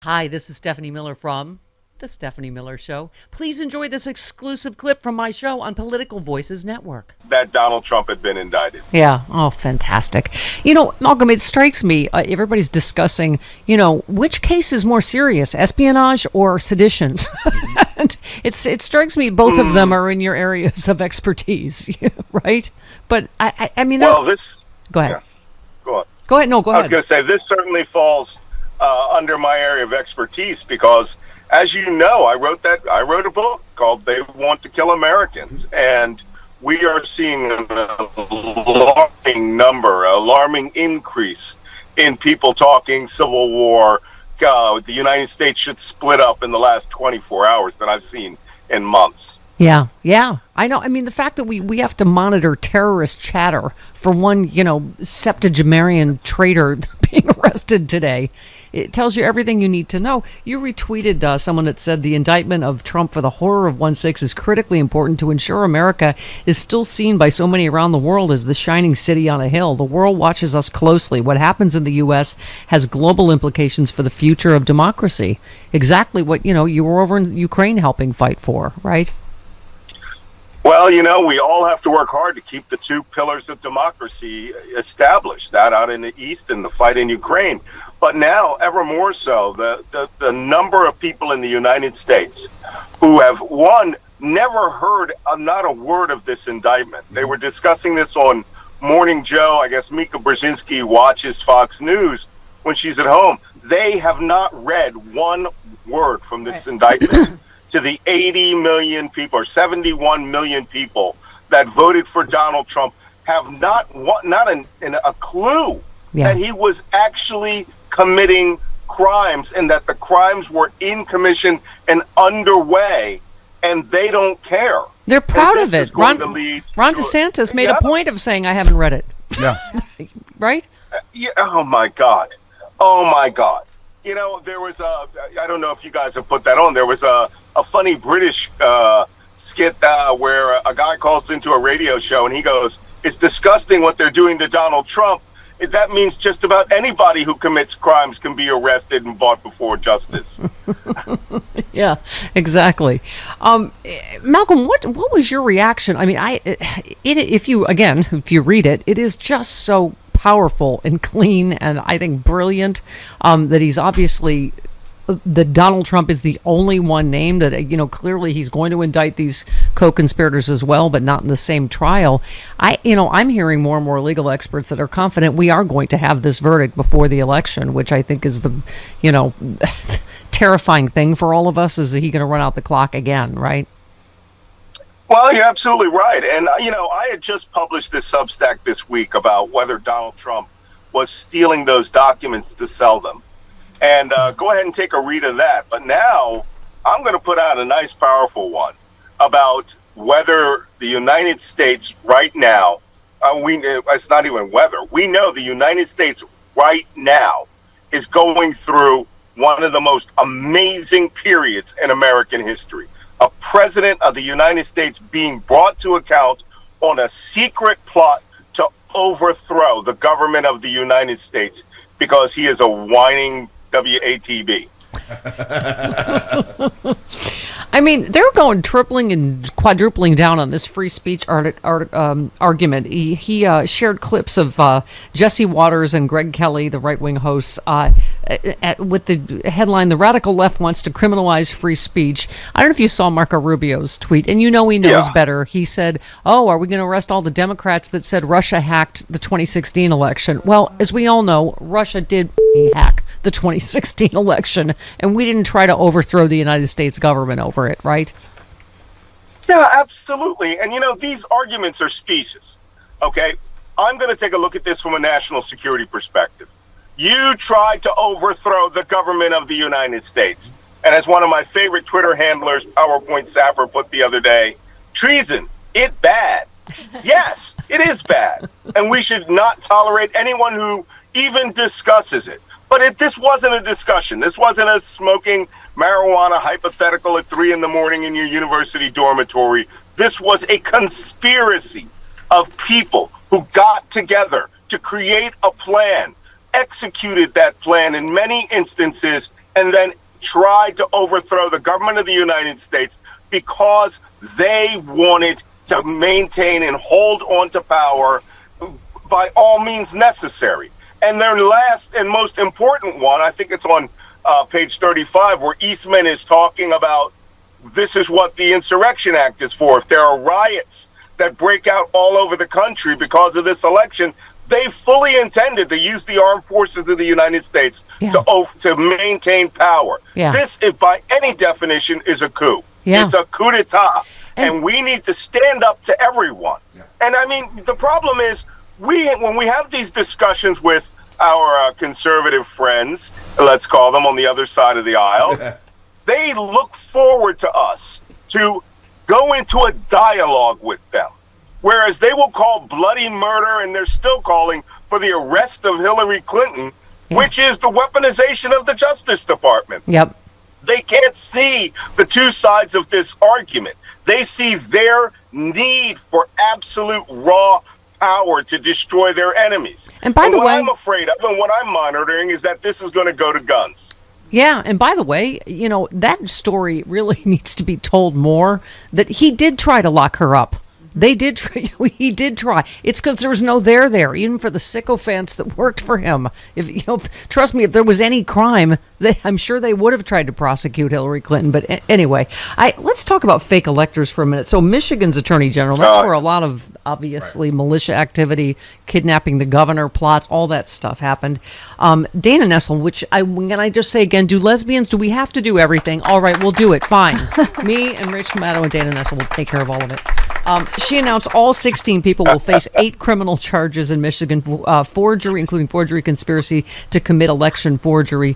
Hi, this is Stephanie Miller from The Stephanie Miller Show. Please enjoy this exclusive clip from my show on Political Voices Network. That Donald Trump had been indicted. Yeah. Oh, fantastic. Malcolm, it strikes me, everybody's discussing, which case is more serious, espionage or sedition? And it strikes me both of them are in your areas of expertise, right? But I mean, well, this. Go ahead. Yeah. Go on. Go ahead. No, go ahead. I was going to say this certainly falls under my area of expertise because, as you know, I wrote a book called "They Want to Kill Americans," and we are seeing an alarming increase in people talking civil war. The United States should split up in the last 24 hours that I've seen in months. Yeah. I know. I mean, the fact that we have to monitor terrorist chatter for one, septuagenarian traitor being arrested today, it tells you everything you need to know. You retweeted someone that said the indictment of Trump for the horror of 1/6 is critically important to ensure America is still seen by so many around the world as the shining city on a hill. The world watches us closely. What happens in the U.S. has global implications for the future of democracy. Exactly what, you were over in Ukraine helping fight for, right? Well, we all have to work hard to keep the two pillars of democracy established, that out in the East and the fight in Ukraine. But now, ever more so, the number of people in the United States who have, one, never heard not a word of this indictment. They were discussing this on Morning Joe. I guess Mika Brzezinski watches Fox News when she's at home. They have not read one word from this indictment. To the 80 million people or 71 million people that voted for Donald Trump have not a clue that he was actually committing crimes and that the crimes were in commission and underway, and they don't care. They're proud of it. Ron DeSantis made a point of saying, I haven't read it. Yeah. Right? Yeah. Oh, my God. There was I don't know if you guys have put that on. There was a funny British skit where a guy calls into a radio show and he goes, "It's disgusting what they're doing to Donald Trump. That means just about anybody who commits crimes can be arrested and brought before justice." Yeah, exactly. Malcolm, what was your reaction? I mean, if you read it, it is just so powerful and clean and I think brilliant that he's obviously that Donald Trump is the only one named, that clearly he's going to indict these co-conspirators as well, but not in the same trial. I'm hearing more and more legal experts that are confident we are going to have this verdict before the election, which I think is the terrifying thing for all of us. Is he going to run out the clock again, right? Well, you're absolutely right. And, I had just published this Substack this week about whether Donald Trump was stealing those documents to sell them. And go ahead and take a read of that. But now I'm going to put out a nice, powerful one about whether the United States right now, it's not even whether, we know the United States right now is going through one of the most amazing periods in American history. A president of the United States being brought to account on a secret plot to overthrow the government of the United States because he is a whining WATB. I mean, they're going tripling and quadrupling down on this free speech argument. He shared clips of Jesse Waters and Greg Kelly, the right-wing hosts, with the headline, "The Radical Left Wants to Criminalize Free Speech." I don't know if you saw Marco Rubio's tweet, and he knows better. He said, "Oh, are we going to arrest all the Democrats that said Russia hacked the 2016 election?" Well, as we all know, Russia did hack the 2016 election, and we didn't try to overthrow the United States government over it, right? Yeah, absolutely. And these arguments are specious. Okay, I'm going to take a look at this from a national security perspective. You tried to overthrow the government of the United States. And as one of my favorite Twitter handlers, PowerPoint Sapper, put the other day, treason, it bad. Yes, it is bad. And we should not tolerate anyone who even discusses it. But this wasn't a discussion. This wasn't a smoking marijuana hypothetical at 3 a.m. in your university dormitory. This was a conspiracy of people who got together to create a plan, executed that plan in many instances, and then tried to overthrow the government of the United States because they wanted to maintain and hold on to power by all means necessary. And their last and most important one, I think it's on page 35, where Eastman is talking about this is what the Insurrection Act is for. If there are riots that break out all over the country because of this election, they fully intended to use the armed forces of the United States to maintain power. Yeah. This, if by any definition, is a coup. Yeah. It's a coup d'etat. And we need to stand up to everyone. Yeah. And I mean, the problem is, when we have these discussions with our conservative friends, let's call them, on the other side of the aisle, they look forward to us to go into a dialogue with them. Whereas they will call bloody murder, and they're still calling for the arrest of Hillary Clinton, which is the weaponization of the Justice Department. Yep. They can't see the two sides of this argument. They see their need for absolute raw power to destroy their enemies. And by the way, I'm afraid of and what I'm monitoring is that this is going to go to guns. Yeah, and by the way, that story really needs to be told more, that he did try to lock her up. He did try. It's because there was no there, even for the sycophants that worked for him. Trust me, if there was any crime, I'm sure they would have tried to prosecute Hillary Clinton. But anyway, let's talk about fake electors for a minute. So Michigan's attorney general, that's where a lot of, obviously, militia activity, kidnapping the governor, plots, all that stuff happened. Dana Nessel, which can I just say again, do we have to do everything? All right, we'll do it. Fine. Me and Rich Tomato and Dana Nessel will take care of all of it. She announced all 16 people will face 8 criminal charges in Michigan, forgery, including forgery, conspiracy to commit election forgery.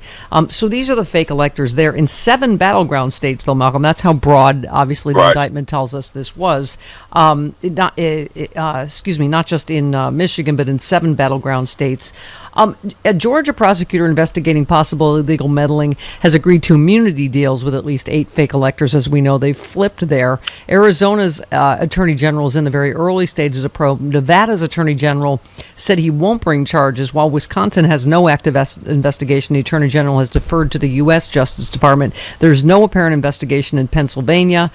So these are the fake electors. They're in 7 battleground states, though, Malcolm. That's how broad, obviously, the indictment tells us this was. Not just in Michigan, but in 7 battleground states. A Georgia prosecutor investigating possible illegal meddling has agreed to immunity deals with at least 8 fake electors. As we know, they've flipped there. Arizona's attorney general is in the very early stages of probe. Nevada's attorney general said he won't bring charges, while Wisconsin has no active investigation. The attorney general has deferred to the U.S. Justice Department. There's no apparent investigation in Pennsylvania.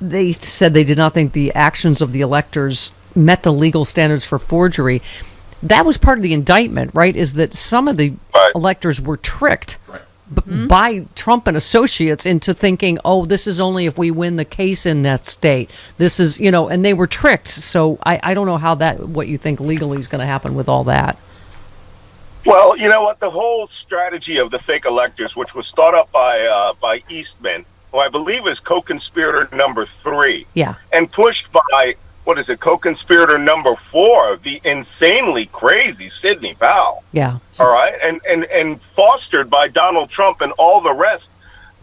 They said they did not think the actions of the electors met the legal standards for forgery. That was part of the indictment, right? Is that some of the electors were tricked by Trump and associates into thinking, oh, this is only if we win the case in that state. This is, and they were tricked. So I don't know what you think legally is going to happen with all that. Well, you know what? The whole strategy of the fake electors, which was thought up by Eastman, who I believe is co-conspirator number 3, and pushed by, co-conspirator number 4, the insanely crazy Sidney Powell. Yeah. All right. And fostered by Donald Trump and all the rest.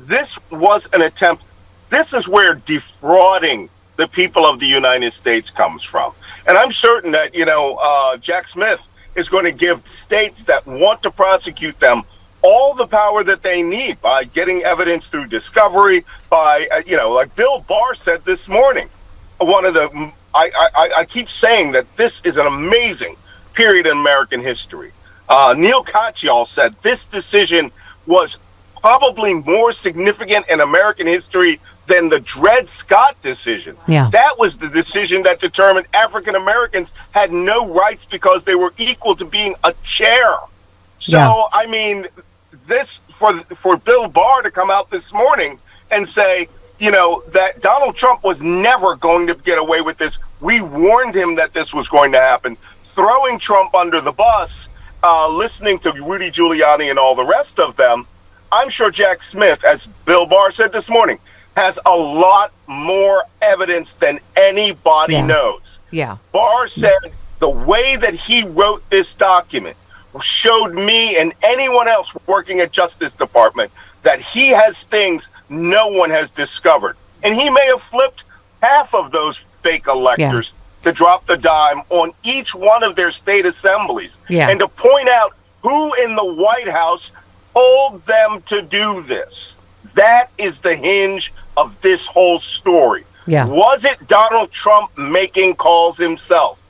This was an attempt. This is where defrauding the people of the United States comes from. And I'm certain that, Jack Smith is going to give states that want to prosecute them all the power that they need by getting evidence through discovery, by, like Bill Barr said this morning, I keep saying that this is an amazing period in American history. Neil Katyal said this decision was probably more significant in American history than the Dred Scott decision. Yeah. That was the decision that determined African Americans had no rights because they were equal to being a chair. So, I mean, this for Bill Barr to come out this morning and say, that Donald Trump was never going to get away with this. We warned him that this was going to happen. Throwing Trump under the bus, listening to Rudy Giuliani and all the rest of them, I'm sure Jack Smith, as Bill Barr said this morning, has a lot more evidence than anybody knows. Yeah. Barr said the way that he wrote this document showed me and anyone else working at Justice Department that he has things no one has discovered. And he may have flipped half of those fake electors to drop the dime on each one of their state assemblies and to point out who in the White House told them to do this. That is the hinge of this whole story. Yeah. Was it Donald Trump making calls himself?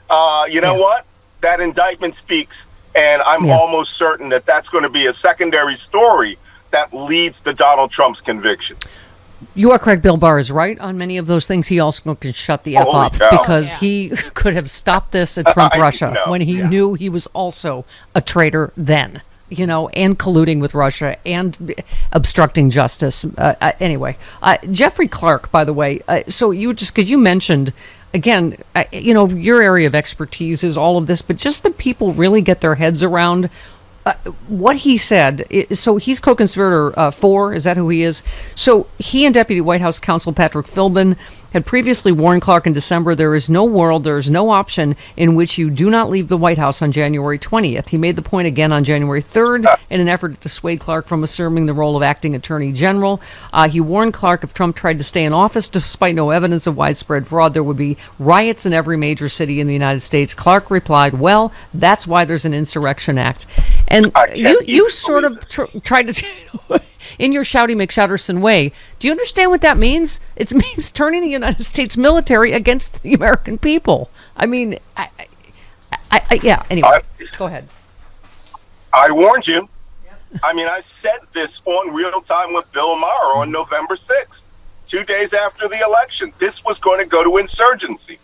You know what? That indictment speaks, and I'm almost certain that that's going to be a secondary story that leads to Donald Trump's conviction. You are correct. Bill Barr is right on many of those things. He also could shut the F Holy up cow. because he could have stopped this at Trump Russia know. when he knew he was also a traitor then, and colluding with Russia and obstructing justice. Anyway, Jeffrey Clark, by the way, so because you mentioned, again, your area of expertise is all of this, but just that people really get their heads around what he said. So he's co-conspirator 4, is that who he is? So he and Deputy White House Counsel Patrick Philbin had previously warned Clark in December, there is no option in which you do not leave the White House on January 20th. He made the point again on January 3rd in an effort to dissuade Clark from assuming the role of acting attorney general. He warned Clark if Trump tried to stay in office despite no evidence of widespread fraud, there would be riots in every major city in the United States. Clark replied, well, that's why there's an Insurrection Act. And you sort of tried to... in your shouty McShouterson way, do you understand what that means? It means turning the United States military against the American people. I mean, anyway, go ahead. I warned you. I mean, I said this on Real Time with Bill Maher on November 6th, 2 days after the election. This was going to go to insurgency.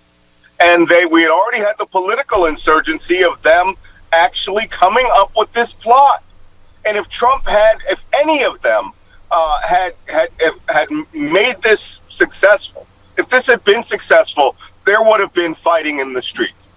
And we had already had the political insurgency of them actually coming up with this plot. And if if any of them had made this successful, if this had been successful, there would have been fighting in the streets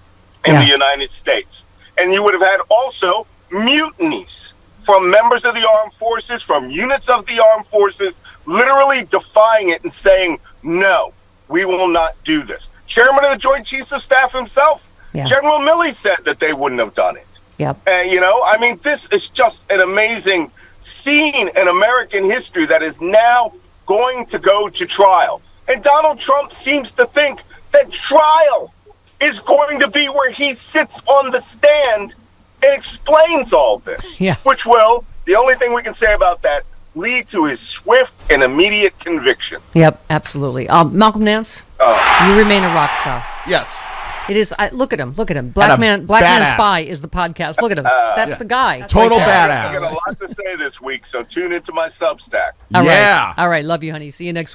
in the United States. And you would have had also mutinies from members of the armed forces, from units of the armed forces, literally defying it and saying, no, we will not do this. Chairman of the Joint Chiefs of Staff himself, General Milley, said that they wouldn't have done it. Yep. And, this is just an amazing scene in American history that is now going to go to trial. And Donald Trump seems to think that trial is going to be where he sits on the stand and explains all this, which will, the only thing we can say about that, lead to his swift and immediate conviction. Yep, absolutely. Malcolm Nance, you remain a rock star. Yes. It is. Look at him. Black Man Spy is the podcast. Look at him. That's the guy. Total right badass. I got a lot to say this week, so tune into my Substack. All right. Love you, honey. See you next week.